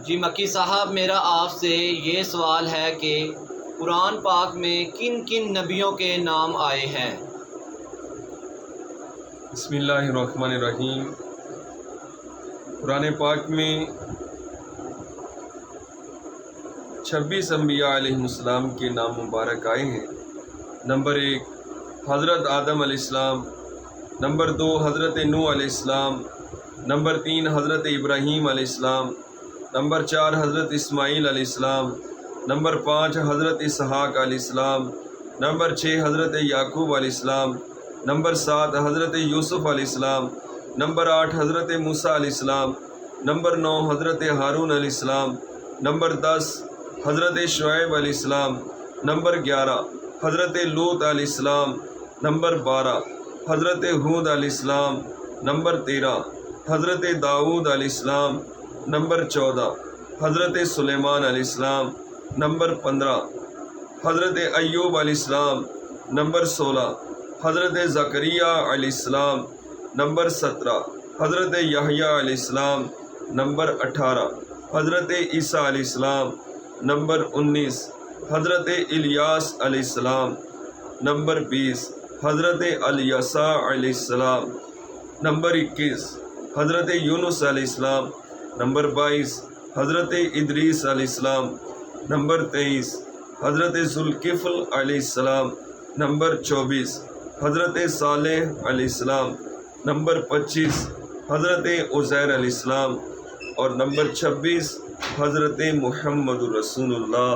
جی مکی صاحب، میرا آپ سے یہ سوال ہے کہ قرآن پاک میں کن کن نبیوں کے نام آئے ہیں؟ بسم اللہ الرحمن الرحیم۔ قرآن پاک میں 26 انبیاء علیہ السلام کے نام مبارک آئے ہیں۔ نمبر 1 حضرت آدم علیہ السلام، نمبر 2 حضرت نوح علیہ السلام، نمبر 3 حضرت ابراہیم علیہ السلام، نمبر 4 حضرت اسماعیل علیہ السلام، نمبر 5 حضرت اسحاق علیہ السلام، نمبر 6 حضرت یعقوب علیہ السلام، نمبر 7 حضرت یوسف علیہ السلام، نمبر 8 حضرت موسیٰ علیہ السلام، نمبر 9 حضرت ہارون علیہ السلام، نمبر 10 حضرت شعیب علیہ السلام، نمبر 11 حضرت لوط علیہ السلام، نمبر 12 حضرت ہود علیہ السلام، نمبر 13 حضرت داؤد علیہ السلام، نمبر 14 حضرت سلیمان علیہ السلام، نمبر 15 حضرت ایوب علیہ السلام، نمبر 16 حضرت زکریا علیہ السلام، نمبر 17 حضرت یحییٰ علیہ السلام، نمبر 18 حضرت عیسیٰ علیہ السلام، نمبر 19 حضرت الیاس علیہ السلام، نمبر 20 حضرت الیسع علیہ السلام، نمبر 21 حضرت یونس علیہ السلام، نمبر 22 حضرت ادریس علیہ السلام، نمبر 23 حضرت ذوالکفل علیہ السلام، نمبر 24 حضرت صالح علیہ السلام، نمبر 25 حضرت عزیر علیہ السلام، اور نمبر 26 حضرت محمد رسول اللہ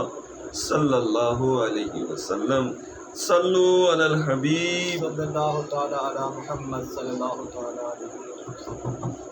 صلی اللہ علیہ وسلم۔ صلو علی الحبیب صلی اللہ تعالی علی محمد صلی اللہ تعالی علیہ وسلم۔